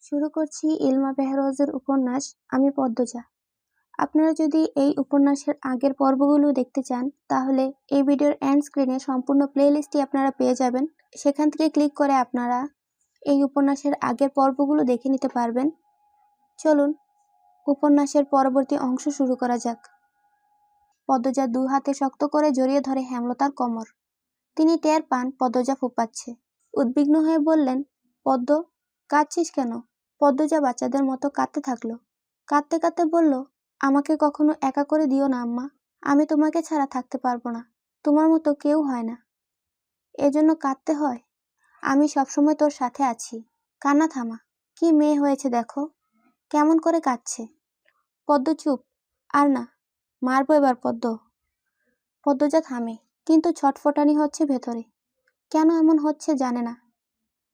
শুরু করছি ইলমা বেহরোজের উপন্যাস আমি পদ্মজা। আপনারা যদি এই উপন্যাসের আগের পর্বগুলো দেখতে চান তাহলে এই ভিডিওর এন্ড স্ক্রিনে সম্পূর্ণ প্লেলিস্টটি আপনারা পেয়ে যাবেন। সেখান থেকে ক্লিক করে আপনারা এই উপন্যাসের আগের পর্বগুলো দেখে নিতে পারবেন। চলুন উপন্যাসের পরবর্তী অংশ শুরু করা যাক। পদ্মজা দু হাতে শক্ত করে জড়িয়ে ধরে হেমলতার কোমর। তিনি টের পান পদ্মজা ফুঁপাচ্ছে। উদ্বিগ্ন হয়ে বললেন, পদ্ম, কাঁদছিস কেন? পদ্মজা বাচ্চাদের মতো কাঁদতে থাকলো। কাঁদতে কাঁদতে বলল, আমাকে কখনো একা করে দিও না আম্মা। আমি তোমাকে ছাড়া থাকতে পারবো না। তোমার মতো কেউ হয় না, এজন্য কাঁদতে হয়। আমি সবসময় তোর সাথে আছি। কান্না থামা। কি মেয়ে হয়েছে দেখো, কেমন করে কাঁদছে। পদ্ম চুপ। আর না, মারবো এবার পদ্ম। পদ্মজা থামে, কিন্তু ছটফটানি হচ্ছে ভেতরে। কেন এমন হচ্ছে জানে না,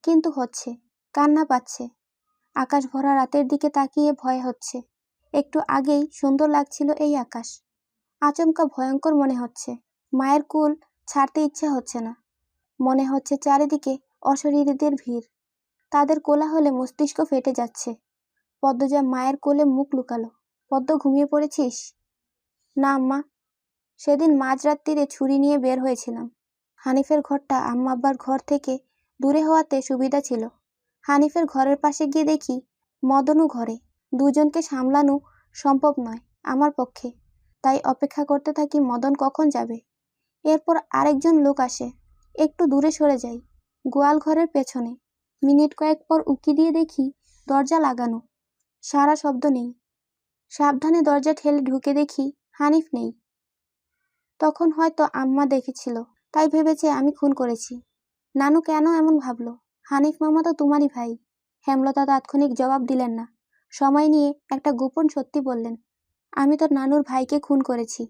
কিন্তু হচ্ছে। কান্না পাচ্ছে। আকাশ ভরা রাতের দিকে তাকিয়ে ভয় হচ্ছে। একটু আগেই সুন্দর লাগছিল এই আকাশ, আচমকা ভয়ঙ্কর মনে হচ্ছে। মায়ের কোল ছাড়তে ইচ্ছা হচ্ছে না। মনে হচ্ছে চারিদিকে অশরীরীদের ভিড়। তাদের কোলাহলে মস্তিষ্ক ফেটে যাচ্ছে। পদ্মজা মায়ের কোলে মুখ লুকালো। পদ্ম, ঘুমিয়ে পড়েছিস? না আম্মা, সেদিন মাঝরাত্তিরে ছুরি নিয়ে বের হয়েছিলাম। হানিফের ঘরটা আম্মা আব্বার ঘর থেকে দূরে হওয়াতে সুবিধা ছিল। হানিফের ঘরের পাশে গিয়ে দেখি মদনও ঘরে। দুজনকে সামলানো সম্ভব নয় আমার পক্ষে, তাই অপেক্ষা করতে থাকি মদন কখন যাবে। এরপর আরেকজন লোক আসে। একটু দূরে সরে যাই, গোয়াল ঘরের পেছনে। মিনিট কয়েক পর উকি দিয়ে দেখি দরজা লাগানো, সারা শব্দ নেই। সাবধানে দরজা ঠেলে ঢুকে দেখি হানিফ নেই। তখন হয়তো আম্মা দেখেছিল, তাই ভেবেছে আমি খুন করেছি। নানু কেন এমন ভাবলো? হানিফ মামা তো তোমারই ভাই। হেমলতা তাৎক্ষণিক জবাব দিলেন না। সময় নিয়ে একটা গোপন সত্যি বললেন, আমি তোর নানুর ভাইকে খুন করেছি।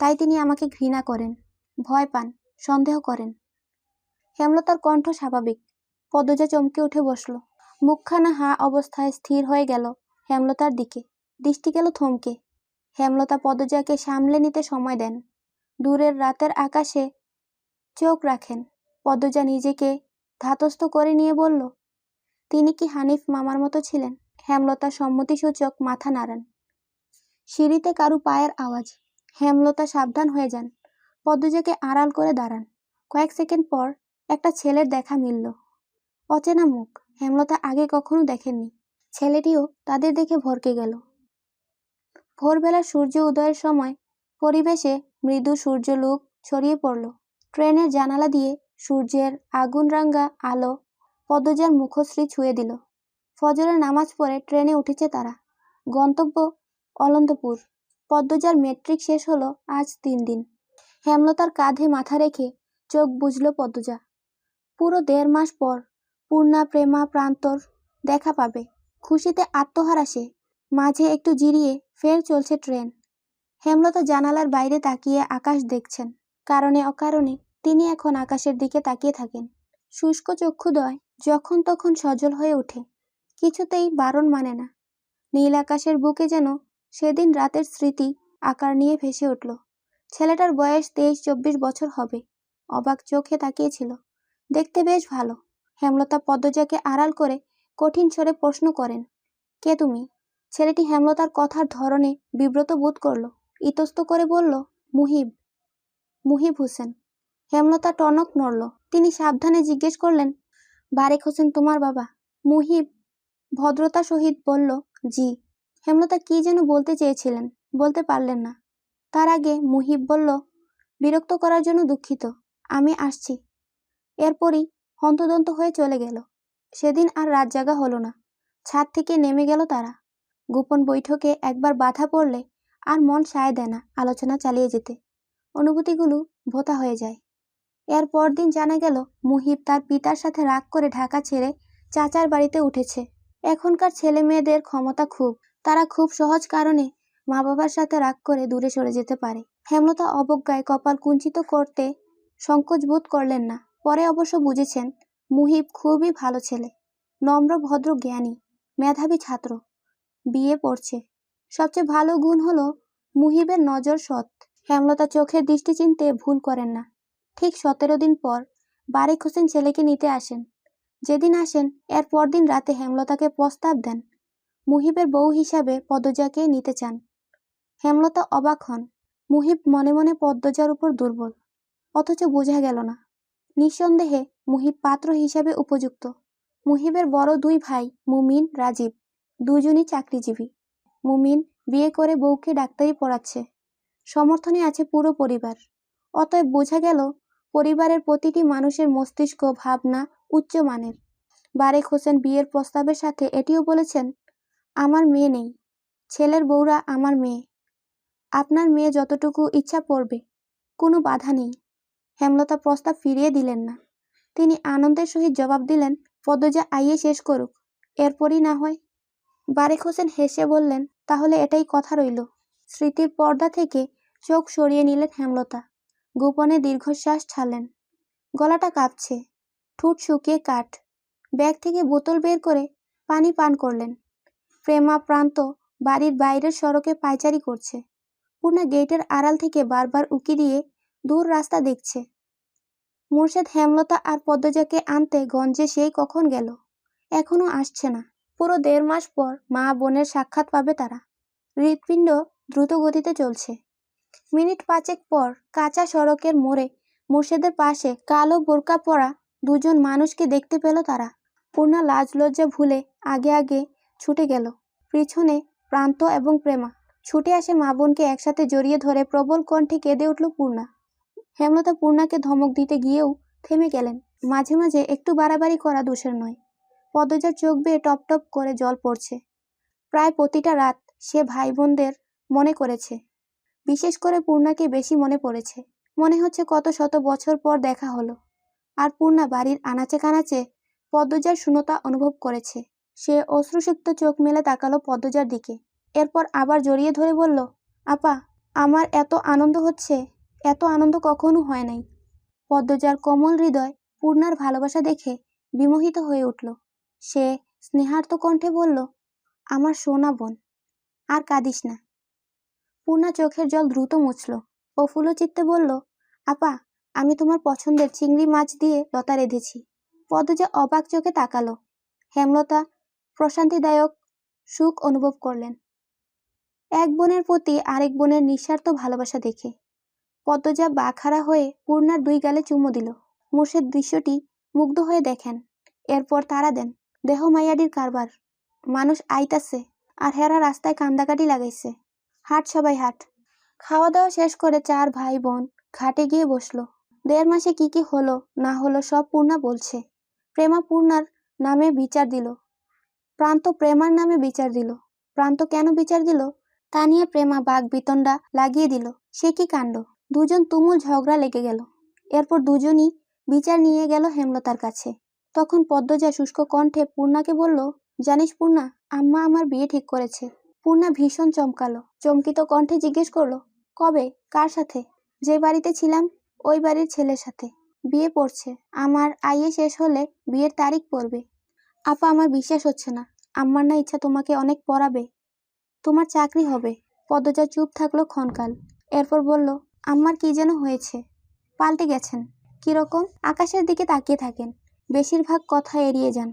তাই তিনি আমাকে ঘৃণা করেন, ভয় পান, সন্দেহ করেন। হেমলতার কণ্ঠ স্বাভাবিক। পদ্মজা চমকে উঠে বসল। মুখখানা হা অবস্থায় স্থির হয়ে গেল হেমলতার দিকে। দৃষ্টি গেল থমকে। হেমলতা পদ্মজাকে সামলে নিতে সময় দেন। দূরের রাতের আকাশে চোখ রাখেন। পদ্মজা নিজেকে ধাতস্থ করে নিয়ে বলল, তিনি কি হানিফ মামার মতো ছিলেন? হেমলতা সম্মতিসূচক মাথা নাড়ান। সিঁড়িতে কারু পায়ের আওয়াজ। হেমলতা সাবধান হয়ে যান। পদ্মজাকে আড়াল করে দাঁড়ান। কয়েক সেকেন্ড পর একটা ছেলের দেখা মিলল। অচেনা মুখ, হেমলতা আগে কখনো দেখেননি। ছেলেটিও তাদের দেখে ভরকে গেল। ভোরবেলা সূর্য উদয়ের সময় পরিবেশে মৃদু সূর্যলোক ছড়িয়ে পড়ল। ট্রেনের জানালা দিয়ে সূর্যের আগুনরাঙা আলো পদ্মজার মুখশ্রী ছুঁয়ে দিল। ফজরের নামাজ পড়ে ট্রেনে উঠেছে তারা। গন্তব্য অলন্দপুর। পদ্মজার মেট্রিক শেষ হলো আজ 3 দিন। হেমলতার কাঁধে মাথা রেখে চোখ বুঝল পদ্মজা। পুরো 1.5 মাস পর পূর্ণা প্রেমা প্রান্তর দেখা পাবে। খুশিতে আত্মহারা সে। মাঝে একটু জিরিয়ে ফের চলছে ট্রেন। হেমলতা জানালার বাইরে তাকিয়ে আকাশ দেখছেন। কারণে অকারণে তিনি এখন আকাশের দিকে তাকিয়ে থাকেন। শুষ্ক চক্ষুদ্বয় যখন তখন সজল হয়ে ওঠে, কিছুতেই বারণ মানে না। নীল আকাশের বুকে যেন সেদিন রাতের স্মৃতি আকার নিয়ে ভেসে উঠল। ছেলেটার বয়স 23-24 বছর হবে। অবাক চোখে তাকিয়েছিল। দেখতে বেশ ভালো। হেমলতা পদ্মজাকে আড়াল করে কঠিন স্বরে প্রশ্ন করেন, কে তুমি? ছেলেটি হেমলতার কথার ধরনে বিব্রত বোধ করল। ইতস্ত করে বলল, মুহিব। মুহিব হোসেন। হেমলতা টনক নড়ল। তিনি সাবধানে জিজ্ঞেস করলেন, বারেক হোসেন তোমার বাবা? মুহিব ভদ্রতা সহিত বলল, জি। হেমলতা কি যেন বলতে চেয়েছিলেন, বলতে পারলেন না। তার আগে মুহিব বলল, বিরক্ত করার জন্য দুঃখিত, আমি আসছি। এরপরই হন্তদন্ত হয়ে চলে গেল। সেদিন আর রাত জাগা হলো না। ছাদ থেকে নেমে গেল তারা। গোপন বৈঠকে একবার বাধা পড়লে আর মন সায় দেয় না আলোচনা চালিয়ে যেতে। অনুভূতিগুলো ভোঁতা হয়ে যায়। এর পরদিন জানা গেল মুহিব তার পিতার সাথে রাগ করে ঢাকা ছেড়ে চাচার বাড়িতে উঠেছে। এখনকার ছেলে মেয়েদের ক্ষমতা খুব। তারা খুব সহজ কারণে মা বাবার সাথে রাগ করে দূরে সরে যেতে পারে। হেমলতা অবজ্ঞায় কপাল কুঞ্চিত করতে সংকোচ বোধ করলেন না। পরে অবশ্য বুঝেছেন মুহিব খুবই ভালো ছেলে, নম্র ভদ্র জ্ঞানী, মেধাবী ছাত্র, বিয়ে পড়ছে। সবচেয়ে ভালো গুণ হলো মুহিবের নজর সৎ। হেমলতা চোখের দৃষ্টি চিনতে ভুল করেন না। ঠিক 17 দিন পর বারেক হোসেন ছেলেকে নিতে আসেন। যেদিন আসেন এর পরদিন রাতে হেমলতাকে প্রস্তাব দেন মুহিবের বউ হিসাবে পদ্মজাকে নিতে চান। হেমলতা অবাক হন। মুহিব মনে মনে পদ্মজার উপর দুর্বল, অথচ বোঝা গেল না। নিঃসন্দেহে মুহিব পাত্র হিসাবে উপযুক্ত। মুহিবের বড় দুই ভাই মুমিন, রাজীব, দুজনই চাকরিজীবী। মুমিন বিয়ে করে বউকে ডাক্তারি পড়াচ্ছে। সমর্থনে আছে পুরো পরিবার। অতএব বোঝা গেল পরিবারের প্রতিটি মানুষের মস্তিষ্ক ভাবনা উচ্চমানের। বারেক হোসেন বিয়ের প্রস্তাবের সাথে এটিও বলেছেন, আমার মেয়ে নেই, ছেলের বউরা আমার মেয়ে, আপনার মেয়ে যতটুকু ইচ্ছা পড়বে, কোনো বাধা নেই। হেমলতা প্রস্তাব ফিরিয়ে দিলেন না। তিনি আনন্দের সহিত জবাব দিলেন, পদ্মজা আইয়ে শেষ করুক, এরপরই না হয়। বারেক হোসেন হেসে বললেন, তাহলে এটাই কথা রইল। স্মৃতির পর্দা থেকে চোখ সরিয়ে নিলেন হেমলতা। গোপনে দীর্ঘশ্বাস ছাড়লেন। গলাটা কাঁপছে, ঠোঁট শুকিয়ে কাঠ। ব্যাগ থেকে বোতল বের করে পানি পান করলেন। প্রেমা প্রান্ত বাড়ির বাইরের সড়কে পায়চারি করছে। পূর্ণা গেটের আড়াল থেকে বারবার উকি দিয়ে দূর রাস্তা দেখছে। মুর্শেদ হেমলতা আর পদ্মজাকে আনতে গঞ্জে সেই কখন গেল, এখনো আসছে না। পুরো 1.5 মাস পর মা বোনের সাক্ষাৎ পাবে তারা। হৃৎপিণ্ড দ্রুত গতিতে চলছে। মিনিট 5 পর কাঁচা সড়কের মোড়ে মুর্শেদের পাশে কালো বোরকা পরা দুজন মানুষকে দেখতে পেল তারা। পূর্ণা লাজ লজ্জা ভুলে আগে আগে ছুটে গেল। পিছনে প্রান্ত এবং প্রেমা। ছুটে আসে মা বোনকে একসাথে জড়িয়ে ধরে প্রবল কণ্ঠে কেঁদে উঠল পূর্ণা। হেমলতা পূর্ণাকে ধমক দিতে গিয়েও থেমে গেলেন। মাঝে মাঝে একটু বাড়াবাড়ি করা দোষের নয়। পদ্মজার চোখ বেয়ে টপ টপ করে জল পড়ছে। প্রায় প্রতিটা রাত সে ভাই বোনদের মনে করেছে। বিশেষ করে পূর্ণাকে বেশি মনে পড়েছে। মনে হচ্ছে কত শত বছর পর দেখা হলো। আর পূর্ণা বাড়ির আনাচে কানাচে পদ্মজার শূন্যতা অনুভব করেছে। সে অশ্রুসিক্ত চোখ মেলে তাকালো পদ্মজার দিকে। এরপর আবার জড়িয়ে ধরে বলল, আপা, আমার এত আনন্দ হচ্ছে, এত আনন্দ কখনো হয় নাই। পদ্মজার কোমল হৃদয় পূর্ণার ভালোবাসা দেখে বিমোহিত হয়ে উঠল। সে স্নেহার্ত কণ্ঠে বলল, আমার সোনা বোন, আর কাঁদিস না। পূর্ণা চোখের জল দ্রুত মুছল। প্রফুল্ল চিত্তে বলল, আপা, আমি তোমার পছন্দের চিংড়ি মাছ দিয়ে লতা রেঁধেছি। পদ্মজা অবাক চোখে তাকালো। হেমলতা প্রশান্তিদায়ক সুখ অনুভব করলেন এক বোনের প্রতি আরেক বোনের নিঃস্বার্থ ভালোবাসা দেখে। পদ্মজা বাখারা হয়ে পূর্ণার 2 গালে চুমু দিল। মুর্শেদ দৃশ্যটি মুগ্ধ হয়ে দেখেন। এরপর তারা দেন। দেহ মাইয়াডির কারবার, মানুষ আইতাছে আর হেরা রাস্তায় কান্দাকাটি লাগাইছে। হাট সবাই হাট। খাওয়া দাওয়া শেষ করে 4 ভাই বোন ঘাটে গিয়ে বসলো। 1.5 মাসে কি হলো না হলো সব পূর্ণা বলছে। প্রেমা পূর্ণার নামে বিচার দিল, প্রান্ত প্রেমার নামে বিচার দিল। প্রান্ত কেন বিচার দিল তা নিয়ে প্রেমা বাঘ বিতণ্ডা লাগিয়ে দিল। সে কি কাণ্ড! দুজন তুমুল ঝগড়া লেগে গেল। এরপর দুজনই বিচার নিয়ে গেল হেমলতার কাছে। তখন পদ্মজা শুষ্ক কণ্ঠে পূর্ণাকে বলল, জানিস পূর্ণা, আম্মা আমার বিয়ে ঠিক করেছে। পূর্ণা ভীষণ চমকালো। চমকিত কণ্ঠে জিজ্ঞেস করলো, কবে, কার সাথে? যে বাড়িতে ছিলাম ওই বাড়ির ছেলের সাথে বিয়ে পড়ছে। আমার আইয়ে শেষ হলে বিয়ের তারিখ পড়বে। আপা, আমার বিশ্বাস হচ্ছে না। আম্মার না ইচ্ছা তোমাকে অনেক পড়াবে, তোমার চাকরি হবে। পদ্মজা চুপ থাকলো ক্ষণকাল। এরপর বলল, আম্মার কি যেন হয়েছে, পাল্টে গেছেন। কিরকম? আকাশের দিকে তাকিয়ে থাকেন, বেশিরভাগ কথা এড়িয়ে যান।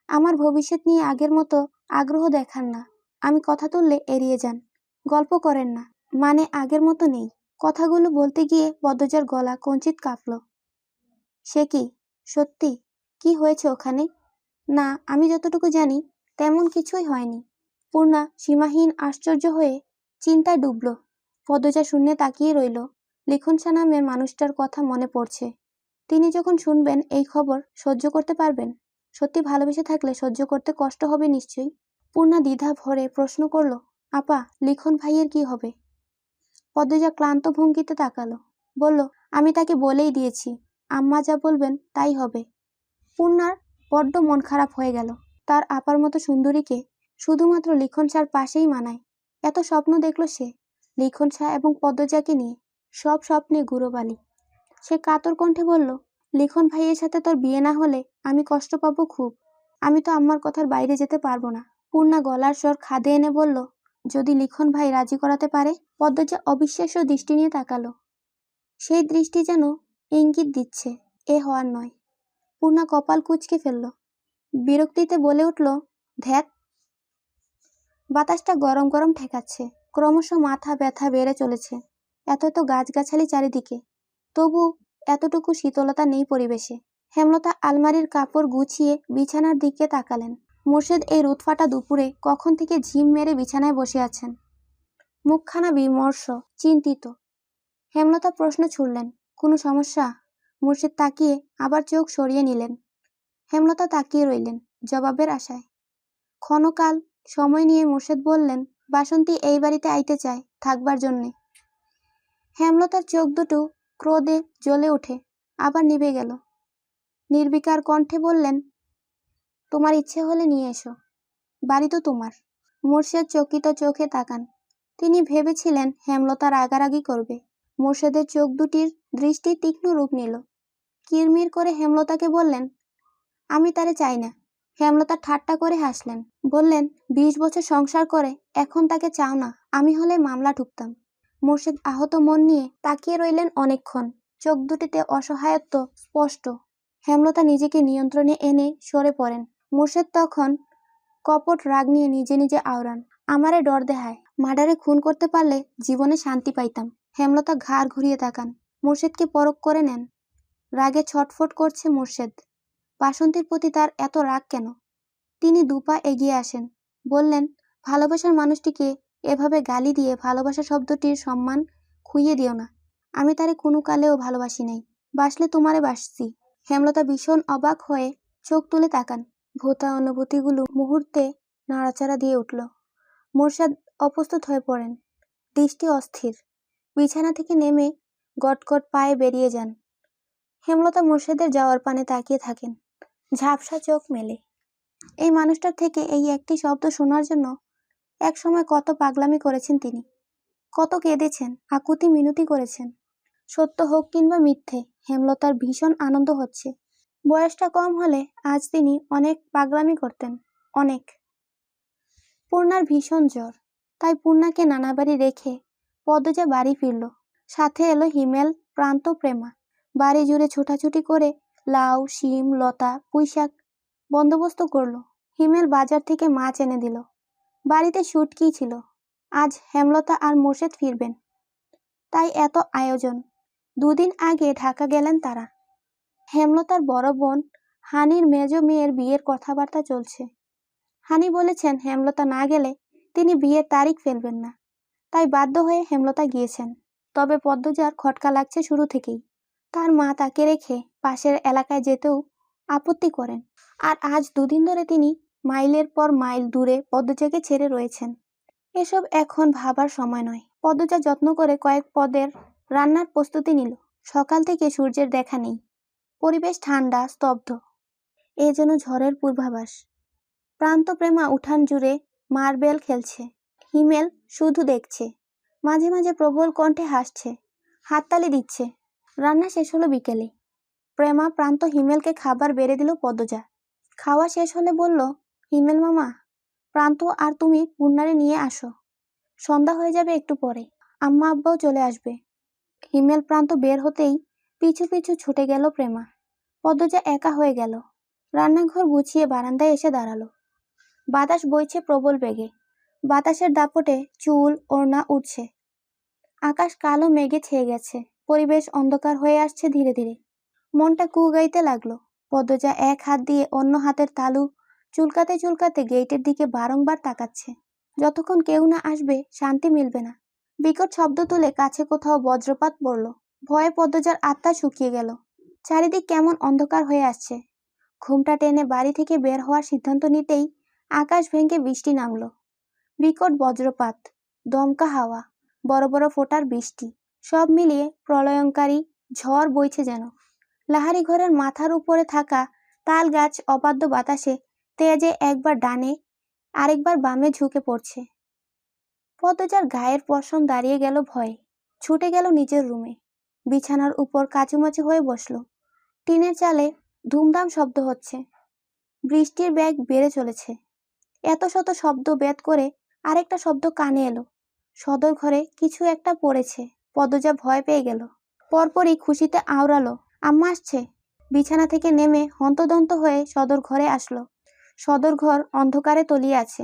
আমার ভবিষ্যৎ নিয়ে আগের মতো আগ্রহ দেখান না। আমি কথা তুললে এড়িয়ে যান, গল্প করেন না, মানে আগের মতো নেই। কথাগুলো বলতে গিয়ে পদ্মজার গলা কঞ্চিত কাঁপল। সে কি সত্যি? কি হয়েছে ওখানে? না, আমি যতটুকু জানি তেমন কিছুই হয়নি। পূর্ণা সীমাহীন আশ্চর্য হয়ে চিন্তায় ডুবল। পদ্মজা শূন্যে তাকিয়ে রইল। লিখনশা নামের মানুষটার কথা মনে পড়ছে। তিনি যখন শুনবেন এই খবর সহ্য করতে পারবেন? সত্যি ভালোবেসে থাকলে সহ্য করতে কষ্ট হবে নিশ্চয়ই। পূর্ণা দ্বিধা ভরে প্রশ্ন করল, আপা, লিখন ভাইয়ের কি হবে? পদ্মজা ক্লান্ত ভঙ্গিতে তাকালো। বলল, আমি তাকে বলেই দিয়েছি, আম্মা যা বলবেন তাই হবে। পূর্ণার বড্ড মন খারাপ হয়ে গেল। তার আপার মতো সুন্দরীকে শুধুমাত্র লিখন শাহর পাশেই মানায়। এত স্বপ্ন দেখল সে, লিখন শাহ এবং পদ্মজাকে নিয়ে। সব স্বপ্নে গুঁড়োবালি। সে কাতর কণ্ঠে বলল, লিখন ভাইয়ের সাথে তোর বিয়ে না হলে আমি কষ্ট পাবো খুব। আমি তো আম্মার কথার বাইরে যেতে পারবো না। পূর্ণা গলার স্বর খাদে এনে বলল, যদি লিখন ভাই রাজি করাতে পারে? পদ্মজা অবিশ্বাস্য দৃষ্টি নিয়ে তাকালো। সেই দৃষ্টি যেন ইঙ্গিত দিচ্ছে এ হওয়ার নয়। পূর্ণা কপাল কুঁচকে ফেলল। বিরক্তিতে বলে উঠল, ধ্যাত। বাতাসটা গরম গরম ঠেকাচ্ছে, ক্রমশ মাথা ব্যথা বেড়ে চলেছে। এত এত গাছগাছালি চারিদিকে, তবু এতটুকু শীতলতা নেই পরিবেশে। হেমলতা আলমারির কাপড় গুছিয়ে বিছানার দিকে তাকালেন। মুর্শেদ এই রোদফাটা দুপুরে কখন থেকে ঝিম মেরে বিছানায় বসে আছেন, মুখখানা বিমর্ষ, চিন্তিত। হেমলতা প্রশ্ন ছুড়লেন, কোনো সমস্যা? মুর্শেদ তাকিয়ে আবার চোখ সরিয়ে নিলেন। হেমলতা তাকিয়ে রইলেন জবাবের আশায়। ক্ষণকাল সময় নিয়ে মুর্শেদ বললেন, বাসন্তী এই বাড়িতে আইতে চায় থাকবার জন্যে। হেমলতার চোখ দুটো ক্রোধে জ্বলে ওঠে, আবার নিভে গেল। নির্বিকার কণ্ঠে বললেন, তোমার ইচ্ছে হলে নিয়ে এসো, বাড়ি তো তোমার। মুর্শেদ চকিত চোখে তাকান। তিনি ভেবেছিলেন হেমলতা রাগারাগি করবে। মুর্শেদের চোখ দুটির দৃষ্টি তীক্ষ্ণ রূপ নিল। কিরমির করে হেমলতাকে বললেন, আমি তারে চাই না। হেমলতা ঠাট্টা করে হাসলেন, বললেন, 20 বছর সংসার করে এখন তাকে চাও না? আমি হলে মামলা ঠুকতাম। মুর্শেদ আহত মন নিয়ে তাকিয়ে রইলেন অনেকক্ষণ, চোখ দুটিতে অসহায়ত্ব স্পষ্ট। হেমলতা নিজেকে নিয়ন্ত্রণে এনে সরে পড়েন। মুর্শেদ তখন কপট রাগ নিয়ে নিজে নিজে আওড়ান, আমারে ডর দেহায়, মার্ডারে খুন করতে পারলে জীবনে শান্তি পাইতাম। হেমলতা ঘাড় ঘুরিয়ে তাকান, মুর্শেদকে পরখ করে নেন। রাগে ছটফট করছে মুর্শেদ। বাসন্তীর প্রতি তার এত রাগ কেন? তিনি দুপা এগিয়ে আসেন, বললেন, ভালোবাসার মানুষটিকে এভাবে গালি দিয়ে ভালোবাসা শব্দটির সম্মান খুইয়ে দিও না। আমি তারে কোনো কালেও ভালোবাসি নাই, বাসলে তোমারে বাসছি। হেমলতা ভীষণ অবাক হয়ে চোখ তুলে তাকান। ভোতা অনুভূতিগুলো মুহূর্তে নাড়াচাড়া দিয়ে উঠল। মুর্শেদ অপ্রস্তুত হয়ে পড়েন, দৃষ্টি অস্থির। বিছানা থেকে নেমে গটগট পায়ে বেরিয়ে যান। হেমলতা মুর্শেদের যাওয়ার পানে তাকিয়ে থাকেন, ঝাপসা চোখ মেলে। এই মানুষটার থেকে এই একটি শব্দ শোনার জন্য এক সময় কত পাগলামি করেছেন তিনি, কত কেঁদেছেন, আকুতি মিনতি করেছেন। সত্য হোক কিংবা মিথ্যে, হেমলতার ভীষণ আনন্দ হচ্ছে। বয়সটা কম হলে আজ তিনি অনেক পাগলামি করতেন, অনেক। পূর্ণার ভীষণ জ্বর, তাই পূর্ণাকে নানা বাড়ি রেখে পদ্মজা বাড়ি ফিরল। সাথে এলো হিমেল, প্রান্ত, প্রেমা। বাড়ি জুড়ে ছোটাছুটি করে লাউ, শিম, লতা, পুঁইশাক বন্দোবস্ত করলো। হিমেল বাজার থেকে মাছ এনে দিল। বাড়িতে শুটকি ছিল। আজ হেমলতা আর মুর্শেদ ফিরবেন, তাই এত আয়োজন। 2 দিন আগে ঢাকা গেলেন তারা। হেমলতার বড় বোন হানির মেজ মেয়ের বিয়ের কথাবার্তা চলছে। হানি বলেছেন হেমলতা না গেলে তিনি বিয়ের তারিখ ফেলবেন না, তাই বাধ্য হয়ে হেমলতা গিয়েছেন। তবে পদ্মজার খটকা লাগছে শুরু থেকেই। তার মা তাকে রেখে পাশের এলাকায় যেতেও আপত্তি করেন। আর আজ 2 দিন ধরে তিনি মাইলের পর মাইল দূরে পদ্মজাকে ছেড়ে রয়েছেন। এসব এখন ভাবার সময় নয়। পদ্মজা যত্ন করে কয়েক পদের রান্নার প্রস্তুতি নিল। সকাল থেকে সূর্যের দেখা নেই। পরিবেশ ঠান্ডা, স্তব্ধ, এ যেন ঝড়ের পূর্বাভাস। প্রান্ত, প্রেমা উঠান জুড়ে মার্বেল খেলছে। হিমেল শুধু দেখছে, মাঝে মাঝে প্রবল কণ্ঠে হাসছে, হাততালি দিচ্ছে। রান্না শেষ হলো বিকেলে। প্রেমা, প্রান্ত, হিমেলকে খাবার বেড়ে দিল পদ্মজা। খাওয়া শেষ হলে বলল, হিমেল মামা, প্রান্ত আর তুমি পূর্ণারে নিয়ে আসো, সন্ধ্যা হয়ে যাবে একটু পরে, আম্মা আব্বাও চলে আসবে। হিমেল, প্রান্ত বের হতেই পিছু পিছু ছুটে গেল প্রেমা। পদ্মজা একা হয়ে গেল। রান্নাঘর গুছিয়ে বারান্দায় এসে দাঁড়ালো। বাতাস বইছে প্রবল বেগে। বাতাসের দাপটে চুল, ওড়না উঠছে। আকাশ কালো মেঘে ছেয়ে গেছে। পরিবেশ অন্ধকার হয়ে আসছে ধীরে ধীরে। মনটা কুগাইতে লাগলো। পদ্মজা এক হাত দিয়ে অন্য হাতের তালু চুলকাতে চুলকাতে গেটের দিকে বারংবার তাকাচ্ছে। যতক্ষণ কেউ না আসবে শান্তি মিলবে না। বিকট শব্দ তুলে কাছে কোথাও বজ্রপাত পড়ল। ভয়ে পদ্মজার আত্মা শুকিয়ে গেল। চারিদিক কেমন অন্ধকার হয়ে আসছে। ঘুমটা টেনে বাড়ি থেকে বের হওয়ার সিদ্ধান্ত নিতেই আকাশ ভেঙে বৃষ্টি নামল। বিকট বজ্রপাত, দমকা হাওয়া, বড় বড় ফোঁটার বৃষ্টি, সব মিলিয়ে প্রলয়ঙ্কারী ঝড় বইছে যেন। লাহারি ঘরের মাথার উপরে থাকা তাল গাছ অবাধ্য বাতাসে তেজে একবার ডানে আরেকবার বামে ঝুঁকে পড়ছে। পদ্মজার গায়ের পশম দাঁড়িয়ে গেল ভয়ে। ছুটে গেল নিজের রুমে। বিছানার উপর কাচুমাচু হয়ে বসল। টিনের চালে ধুমধাম শব্দ হচ্ছে। বৃষ্টির বেগ বেড়ে চলেছে। এত শত শব্দ বেদ করে আরেকটা শব্দ কানে এলো। সদর ঘরে কিছু একটা পড়েছে। পদ্মজা ভয় পেয়ে গেল। পরপরই খুশিতে আওড়ালো, আম্মা আসছে। বিছানা থেকে নেমে হন্তদন্ত হয়ে সদর ঘরে আসলো। সদরঘর অন্ধকারে তলিয়ে আছে।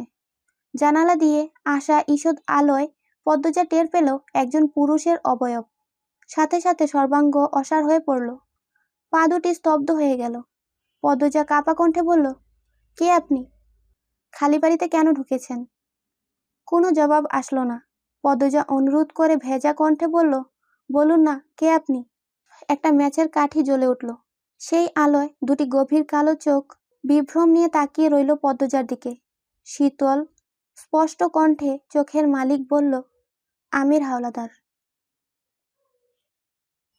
জানালা দিয়ে আসা ঈষৎ আলোয় পদ্মজা টের পেল একজন পুরুষের অবয়ব। সাথে সাথে সর্বাঙ্গ অসাড় হয়ে পড়ল। পা দুটি স্তব্ধ হয়ে গেল। পদ্মজা কাঁপা কণ্ঠে বলল, কে আপনি? খালি বাড়িতে কেন ঢুকেছেন? কোনো জবাব আসলো না। পদ্মজা অনুরোধ করে ভেজা কণ্ঠে বলল, বলুন না, কে আপনি? একটা ম্যাচের কাঠি জ্বলে উঠল। সেই আলোয় দুটি গভীর কালো চোখ বিভ্রম নিয়ে তাকিয়ে রইল পদ্মজার দিকে। শীতল স্পষ্ট কণ্ঠে চোখের মালিক বলল, আমির হাওলাদার।